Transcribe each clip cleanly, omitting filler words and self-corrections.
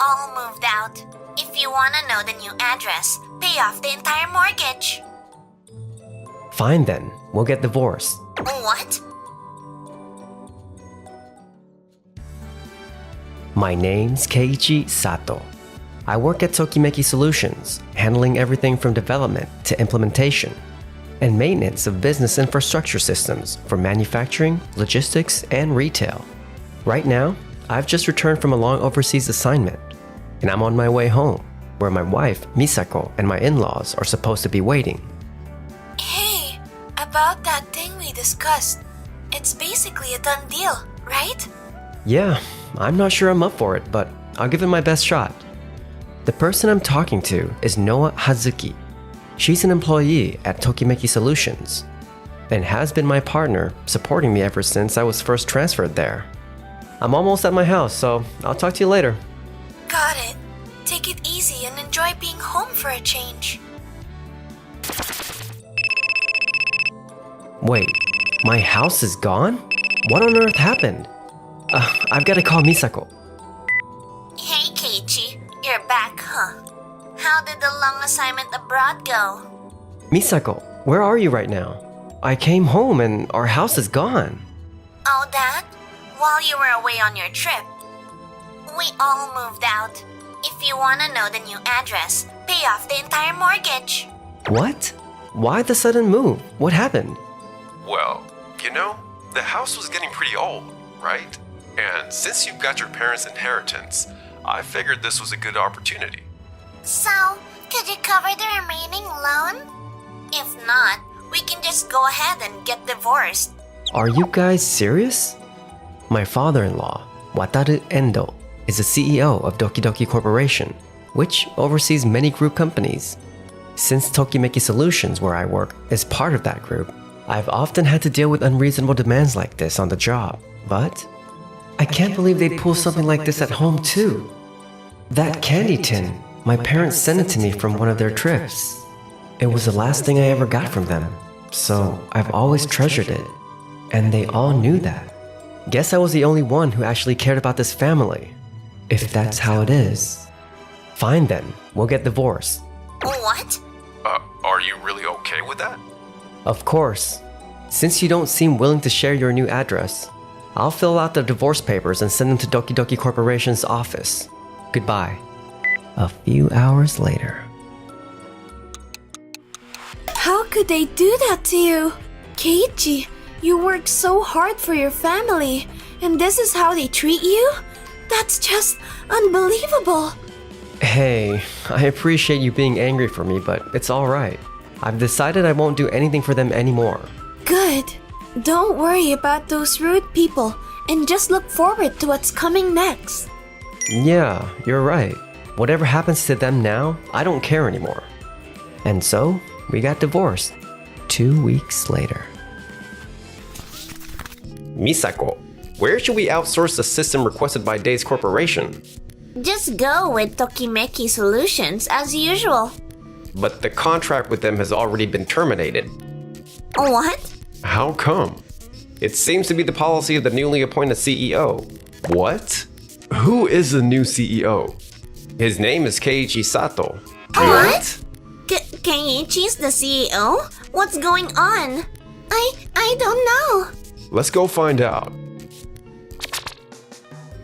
all moved out. If you want to know the new address, pay off the entire mortgage. Fine then, we'll get divorced. What? My name's Keiichi Sato. I work at Tokimeki Solutions, handling everything from development to implementation and maintenance of business infrastructure systems for manufacturing, logistics, and retail. Right now, I've just returned from a long overseas assignment, and I'm on my way home, where my wife, Misako, and my in-laws are supposed to be waiting. Hey, about that thing we discussed, it's basically a done deal, right? Yeah, I'm not sure I'm up for it, but I'll give it my best shot. The person I'm talking to is Noa Hazuki. She's an employee at Tokimeki Solutions and has been my partner, supporting me ever since I was first transferred there. I'm almost at my house, so I'll talk to you later. Got it. Take it easy and enjoy being home for a change. Wait, my house is gone? What on earth happened? I've got to call Misako. Hey Keiichi, you're back, huh? How did the long assignment abroad go? Misako, where are you right now? I came home and our house is gone. Oh, that? While you were away on your trip. We all moved out. If you want to know the new address, pay off the entire mortgage. What? Why the sudden move? What happened? Well, the house was getting pretty old, right? And since you've got your parents' inheritance, I figured this was a good opportunity. So, could you cover the remaining loan? If not, we can just go ahead and get divorced. Are you guys serious? My father-in-law, Wataru Endo, is the CEO of Doki Doki Corporation, which oversees many group companies. Since Tokimeki Solutions, where I work, is part of that group, I've often had to deal with unreasonable demands like this on the job. But I can't believe they'd pull something like this at home too. That candy tin, my parents sent it to me from one of their trips. It was the last thing I ever got from them, so I've always treasured it. And they all knew that. Guess I was the only one who actually cared about this family. If that's how it is. Fine then, we'll get divorced. What? Are you really okay with that? Of course. Since you don't seem willing to share your new address, I'll fill out the divorce papers and send them to Doki Doki Corporation's office. Goodbye. A few hours later. How could they do that to you? Keiichi, you work so hard for your family, and this is how they treat you? That's just unbelievable. Hey, I appreciate you being angry for me, but it's alright. I've decided I won't do anything for them anymore. Good. Don't worry about those rude people, and just look forward to what's coming next. Yeah, you're right. Whatever happens to them now, I don't care anymore. And so, we got divorced 2 weeks later. Misako, where should we outsource the system requested by Days Corporation? Just go with Tokimeki Solutions as usual. But the contract with them has already been terminated. What? How come? It seems to be the policy of the newly appointed CEO. What? Who is the new CEO? His name is Keiichi Sato. What? Keiichi's the CEO? What's going on? I don't know. Let's go find out.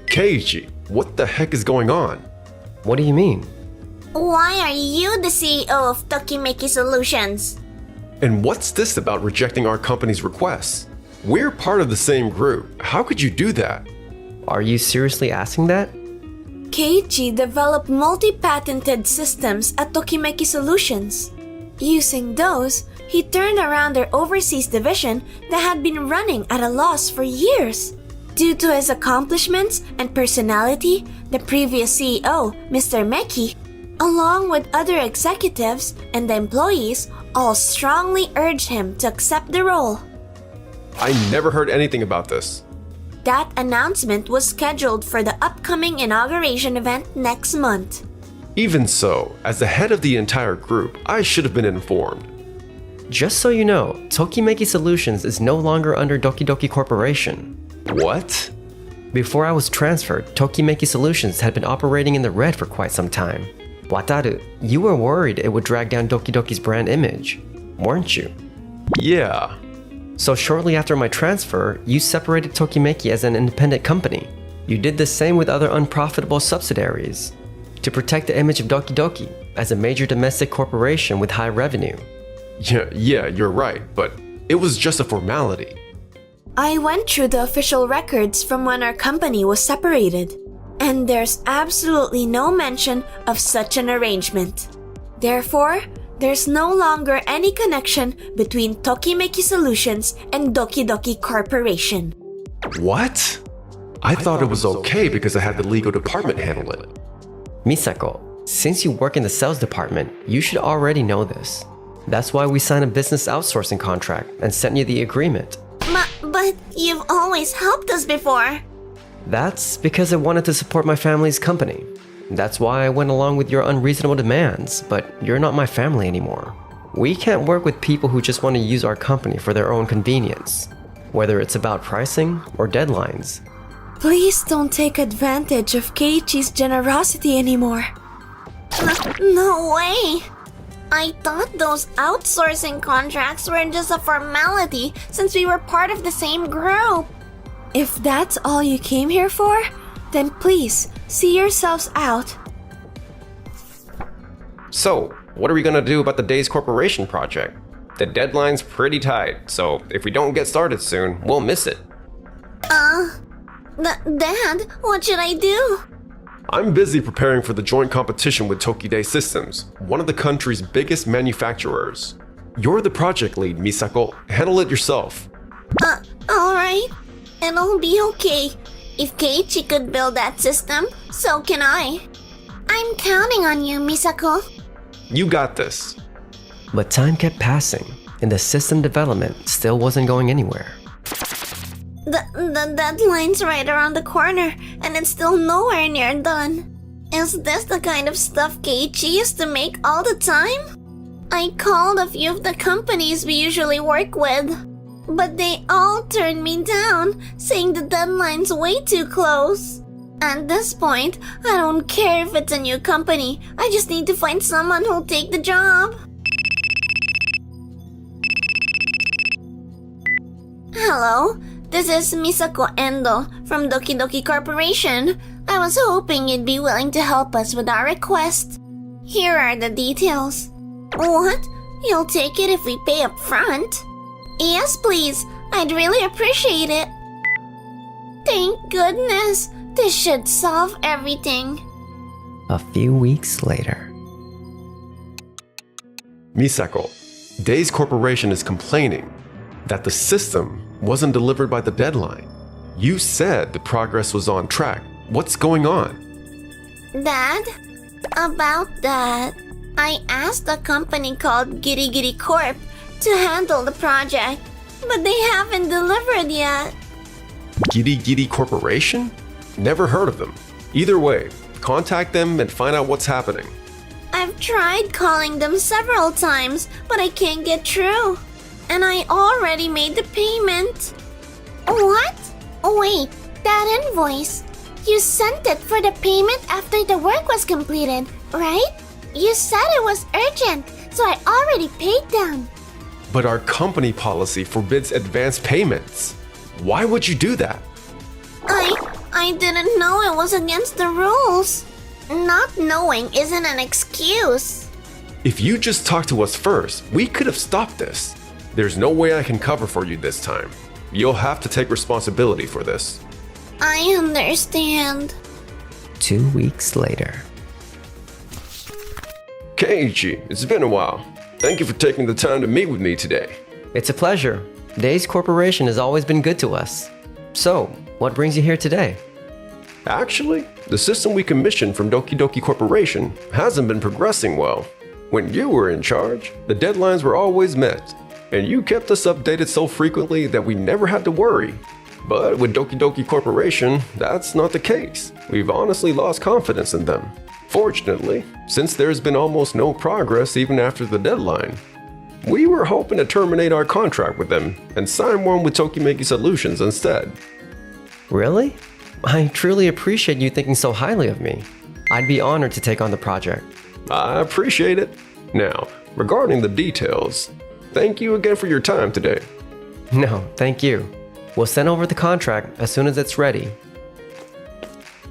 Keiichi, what the heck is going on? What do you mean? Why are you the CEO of Tokimeki Solutions? And what's this about rejecting our company's requests? We're part of the same group. How could you do that? Are you seriously asking that? Keiichi developed multi-patented systems at Tokimeki Solutions. Using those, he turned around their overseas division that had been running at a loss for years. Due to his accomplishments and personality, the previous CEO, Mr. Meki, along with other executives and the employees, all strongly urged him to accept the role. I never heard anything about this. That announcement was scheduled for the upcoming inauguration event next month. Even so, as the head of the entire group, I should have been informed. Just so you know, Tokimeki Solutions is no longer under Doki Doki Corporation. What? Before I was transferred, Tokimeki Solutions had been operating in the red for quite some time. Wataru, you were worried it would drag down Doki Doki's brand image, weren't you? Yeah. So shortly after my transfer, you separated Tokimeki as an independent company. You did the same with other unprofitable subsidiaries to protect the image of Doki Doki as a major domestic corporation with high revenue. Yeah, you're right, but it was just a formality. I went through the official records from when our company was separated, and there's absolutely no mention of such an arrangement. Therefore, there's no longer any connection between Tokimeki Solutions and Doki Doki Corporation. What? I thought it was okay because I had the legal department handle it. Misako, since you work in the sales department, you should already know this. That's why we signed a business outsourcing contract and sent you the agreement. But you've always helped us before. That's because I wanted to support my family's company. That's why I went along with your unreasonable demands, but you're not my family anymore. We can't work with people who just want to use our company for their own convenience, whether it's about pricing or deadlines. Please don't take advantage of Keiichi's generosity anymore. No way! I thought those outsourcing contracts were just a formality since we were part of the same group. If that's all you came here for, then please see yourselves out. So, what are we gonna do about the Days Corporation project? The deadline's pretty tight, so if we don't get started soon, we'll miss it. Dad, what should I do? I'm busy preparing for the joint competition with Tokide Systems, one of the country's biggest manufacturers. You're the project lead, Misako. Handle it yourself. Alright. It'll be okay. If Keiichi could build that system, so can I. I'm counting on you, Misako. You got this. But time kept passing, and the system development still wasn't going anywhere. The deadline's right around the corner, and it's still nowhere near done. Is this the kind of stuff Keiichi used to make all the time? I called a few of the companies we usually work with, but they all turned me down, saying the deadline's way too close. At this point, I don't care if it's a new company, I just need to find someone who'll take the job. Hello? This is Misako Endo from Doki Doki Corporation. I was hoping you'd be willing to help us with our request. Here are the details. What? You'll take it if we pay up front? Yes, please. I'd really appreciate it. Thank goodness. This should solve everything. A few weeks later. Misako, Days Corporation is complaining that the system wasn't delivered by the deadline. You said the progress was on track. What's going on? Dad, about that, I asked a company called Giri Giri Corp to handle the project, but they haven't delivered yet. Giri Giri Corporation? Never heard of them. Either way, contact them and find out what's happening. I've tried calling them several times, but I can't get through. And I already made the payment. What? Wait, that invoice. You sent it for the payment after the work was completed, right? You said it was urgent, so I already paid them. But our company policy forbids advance payments. Why would you do that? I didn't know it was against the rules. Not knowing isn't an excuse. If you just talked to us first, we could have stopped this. There's no way I can cover for you this time. You'll have to take responsibility for this. I understand. 2 weeks later. Keiichi, it's been a while. Thank you for taking the time to meet with me today. It's a pleasure. Days Corporation has always been good to us. So, what brings you here today? Actually, the system we commissioned from Doki Doki Corporation hasn't been progressing well. When you were in charge, the deadlines were always met, and you kept us updated so frequently that we never had to worry. But with Doki Doki Corporation, that's not the case. We've honestly lost confidence in them. Fortunately, since there's been almost no progress even after the deadline, we were hoping to terminate our contract with them and sign one with Tokimeki Solutions instead. Really? I truly appreciate you thinking so highly of me. I'd be honored to take on the project. I appreciate it. Now, regarding the details, thank you again for your time today. No, thank you. We'll send over the contract as soon as it's ready.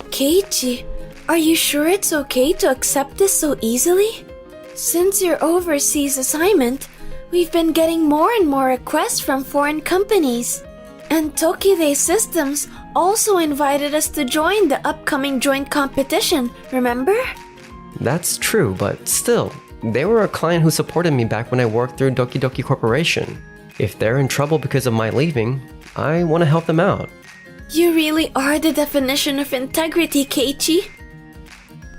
Keiichi, are you sure it's okay to accept this so easily? Since your overseas assignment, we've been getting more and more requests from foreign companies. And Tokide Systems also invited us to join the upcoming joint competition, remember? That's true, but still, they were a client who supported me back when I worked through Doki Doki Corporation. If they're in trouble because of my leaving, I want to help them out. You really are the definition of integrity, Keiichi.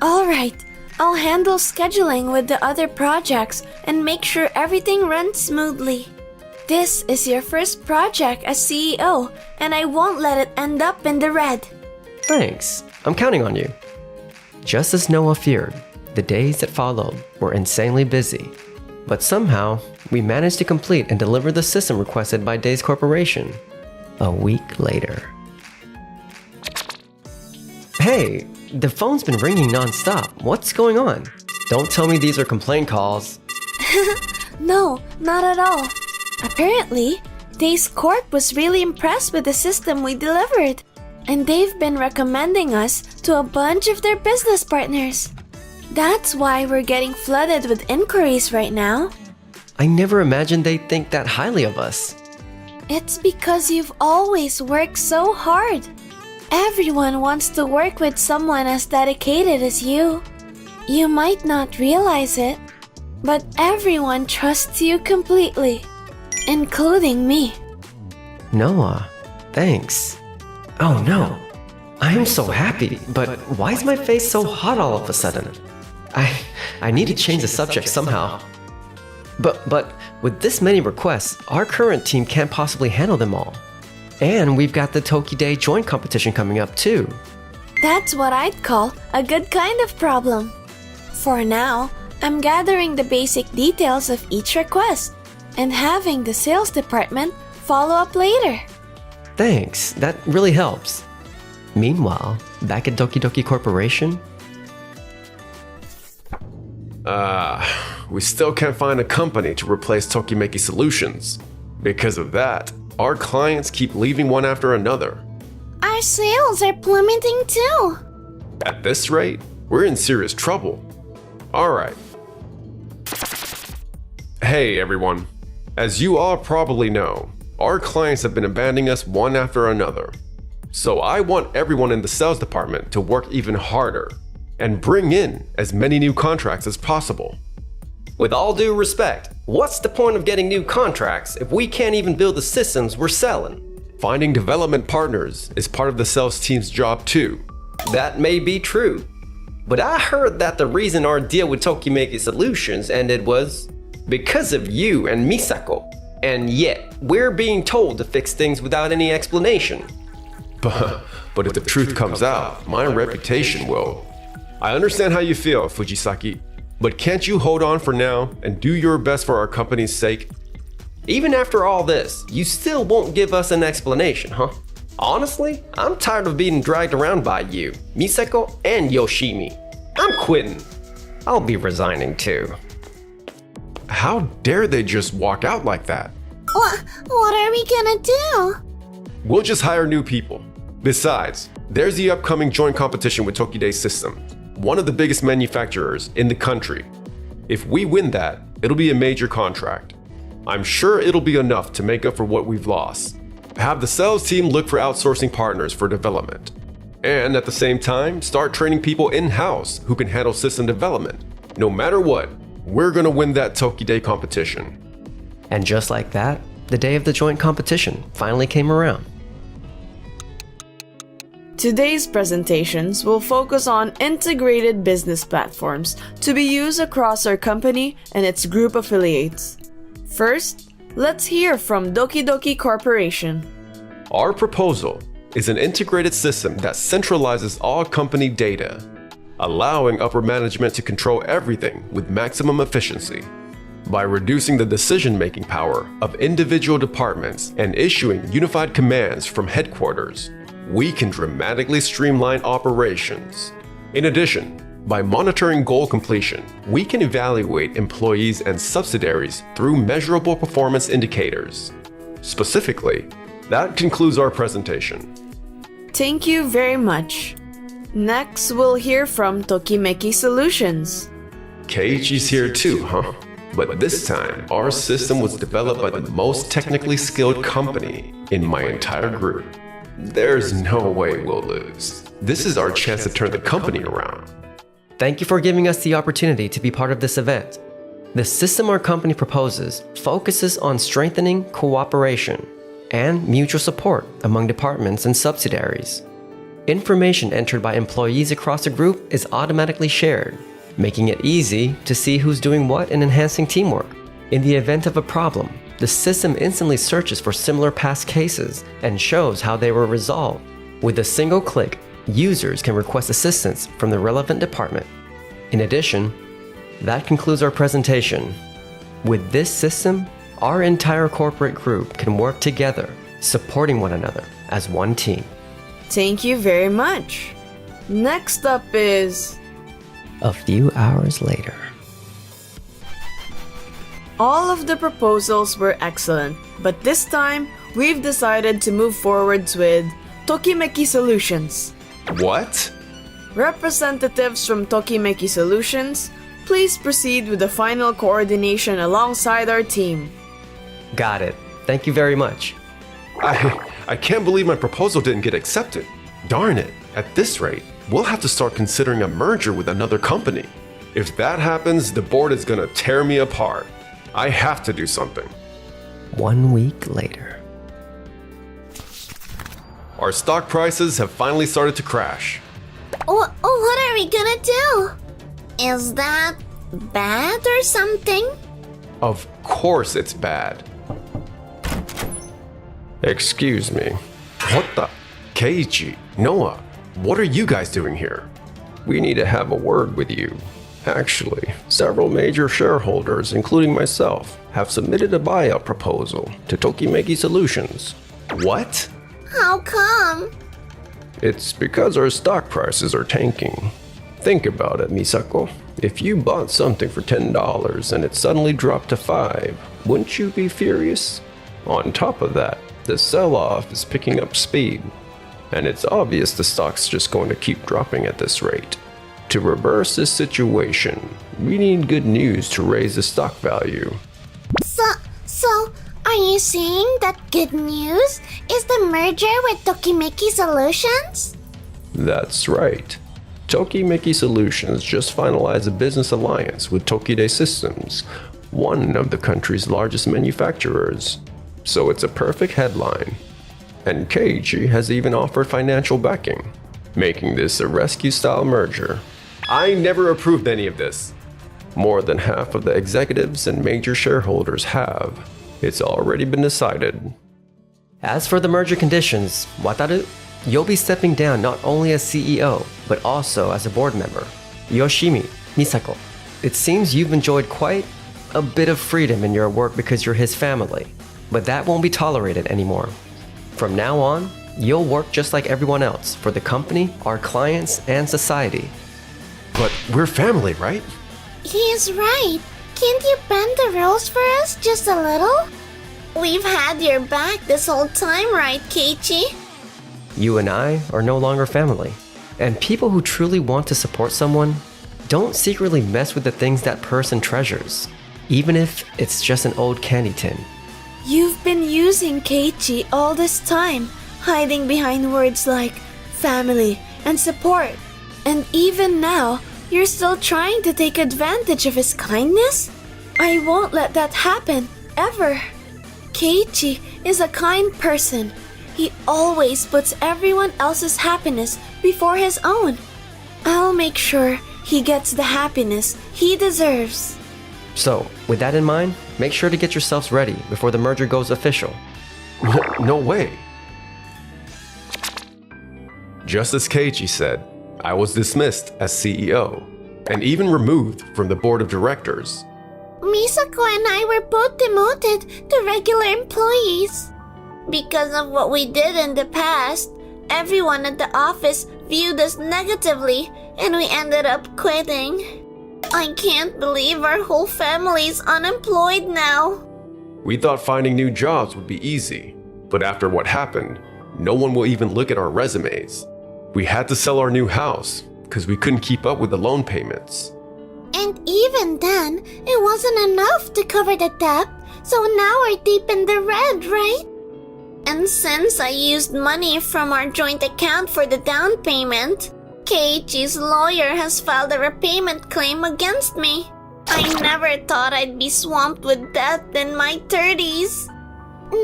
Alright, I'll handle scheduling with the other projects and make sure everything runs smoothly. This is your first project as CEO, and I won't let it end up in the red. Thanks, I'm counting on you. Just as Noah feared, the days that followed were insanely busy. But somehow, we managed to complete and deliver the system requested by Days Corporation. A week later. Hey, the phone's been ringing non-stop. What's going on? Don't tell me these are complaint calls. No, not at all. Apparently, Days Corp was really impressed with the system we delivered, and they've been recommending us to a bunch of their business partners. That's why we're getting flooded with inquiries right now. I never imagined they'd think that highly of us. It's because you've always worked so hard. Everyone wants to work with someone as dedicated as you. You might not realize it, but everyone trusts you completely, including me. Noah, thanks. Oh no, I am so happy, but why is my face so hot all of a sudden? I need to change the subject somehow. But with this many requests, our current team can't possibly handle them all. And we've got the Toki Day joint competition coming up too. That's what I'd call a good kind of problem. For now, I'm gathering the basic details of each request and having the sales department follow up later. Thanks, that really helps. Meanwhile, back at Doki Doki Corporation, We still can't find a company to replace Tokimeki Solutions. Because of that, our clients keep leaving one after another. Our sales are plummeting too. At this rate, we're in serious trouble. Alright. Hey everyone. As you all probably know, our clients have been abandoning us one after another. So I want everyone in the sales department to work even harder and bring in as many new contracts as possible. with all due respect, what's the point of getting new contracts if we can't even build the systems we're selling? Finding development partners is part of the sales team's job too. That may be true, but I heard that the reason our deal with Tokimeki Solutions ended was because of you and Misako. And yet, we're being told to fix things without any explanation. But if the truth comes out, my reputation will. I understand how you feel, Fujisaki, but can't you hold on for now and do your best for our company's sake? Even after all this, you still won't give us an explanation, huh? Honestly, I'm tired of being dragged around by you, Misako, and Yoshimi. I'm quitting. I'll be resigning too. How dare they just walk out like that? What are we gonna do? We'll just hire new people. Besides, there's the upcoming joint competition with Tokide System, one of the biggest manufacturers in the country. If we win that, it'll be a major contract. I'm sure it'll be enough to make up for what we've lost. Have the sales team look for outsourcing partners for development. And at the same time, start training people in-house who can handle system development. No matter what, we're gonna win that Tokide competition. And just like that, the day of the joint competition finally came around. Today's presentations will focus on integrated business platforms to be used across our company and its group affiliates. First, let's hear from Doki Doki Corporation. Our proposal is an integrated system that centralizes all company data, allowing upper management to control everything with maximum efficiency. By reducing the decision-making power of individual departments and issuing unified commands from headquarters, we can dramatically streamline operations. In addition, by monitoring goal completion, we can evaluate employees and subsidiaries through measurable performance indicators. Specifically, that concludes our presentation. Thank you very much. Next, we'll hear from Tokimeki Solutions. Keiichi's here too, huh? But this time, our system was developed by the most technically skilled company in my entire group. There's no way we'll lose. This is our chance to turn the company around. Thank you for giving us the opportunity to be part of this event. The system our company proposes focuses on strengthening cooperation and mutual support among departments and subsidiaries. Information entered by employees across the group is automatically shared, making it easy to see who's doing what and enhancing teamwork. In the event of a problem, the system instantly searches for similar past cases and shows how they were resolved. With a single click, users can request assistance from the relevant department. In addition, that concludes our presentation. With this system, our entire corporate group can work together, supporting one another as one team. Thank you very much. Next up is... A few hours later. All of the proposals were excellent, but this time, we've decided to move forwards with Tokimeki Solutions. What? Representatives from Tokimeki Solutions, please proceed with the final coordination alongside our team. Got it. Thank you very much. I can't believe my proposal didn't get accepted. Darn it. At this rate, we'll have to start considering a merger with another company. If that happens, the board is gonna tear me apart. I have to do something. 1 week later. Our stock prices have finally started to crash. What are we gonna do? Is that bad or something? Of course it's bad. Excuse me. What the? Keiichi, Noah, what are you guys doing here? We need to have a word with you. Actually, several major shareholders, including myself, have submitted a buyout proposal to Tokimeki Solutions. What? How come? It's because our stock prices are tanking. Think about it, Misako. If you bought something for $10 and it suddenly dropped to $5, wouldn't you be furious? On top of that, the sell-off is picking up speed, and it's obvious the stock's just going to keep dropping at this rate. To reverse this situation, we need good news to raise the stock value. So, are you saying that good news is the merger with Tokimeki Solutions? That's right. Tokimeki Solutions just finalized a business alliance with Tokide Systems, one of the country's largest manufacturers. So it's a perfect headline. And Keiichi has even offered financial backing, making this a rescue-style merger. I never approved any of this. More than half of the executives and major shareholders have. It's already been decided. As for the merger conditions, Wataru, you'll be stepping down not only as CEO, but also as a board member. Yoshimi, Misako, it seems you've enjoyed quite a bit of freedom in your work because you're his family, but that won't be tolerated anymore. From now on, you'll work just like everyone else for the company, our clients, and society. But we're family, right? He's right. Can't you bend the rules for us just a little? We've had your back this whole time, right, Keiichi? You and I are no longer family, and people who truly want to support someone don't secretly mess with the things that person treasures, even if it's just an old candy tin. You've been using Keiichi all this time, hiding behind words like family and support. And even now, you're still trying to take advantage of his kindness? I won't let that happen, ever. Keiichi is a kind person. He always puts everyone else's happiness before his own. I'll make sure he gets the happiness he deserves. So, with that in mind, make sure to get yourselves ready before the merger goes official. No way. Just as Keiichi said, I was dismissed as CEO and even removed from the board of directors. Misako and I were both demoted to regular employees. Because of what we did in the past, everyone at the office viewed us negatively and we ended up quitting. I can't believe our whole family's unemployed now. We thought finding new jobs would be easy, but after what happened, no one will even look at our resumes. We had to sell our new house because we couldn't keep up with the loan payments. And even then, it wasn't enough to cover the debt, so now we're deep in the red, right? And since I used money from our joint account for the down payment, Keiichi's lawyer has filed a repayment claim against me. I never thought I'd be swamped with debt in my 30s.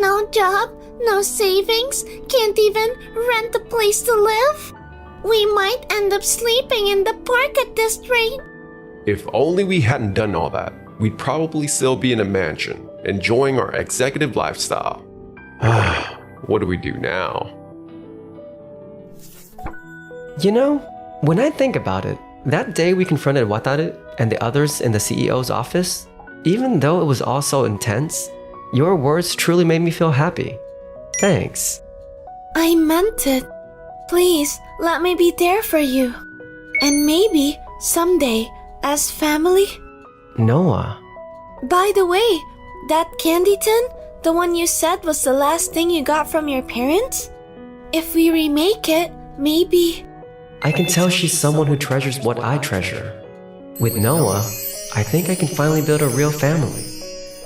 No job, no savings, can't even rent a place to live. We might end up sleeping in the park at this rate. If only we hadn't done all that, we'd probably still be in a mansion, enjoying our executive lifestyle. What do we do now? You know, when I think about it, that day we confronted Wataru and the others in the CEO's office, even though it was all so intense, your words truly made me feel happy. Thanks. I meant it. Please, let me be there for you. And maybe, someday, as family. Noah. By the way, that candy tin, the one you said was the last thing you got from your parents? If we remake it, maybe... I can tell she's someone who treasures what I treasure. With Noah, I think I can finally build a real family.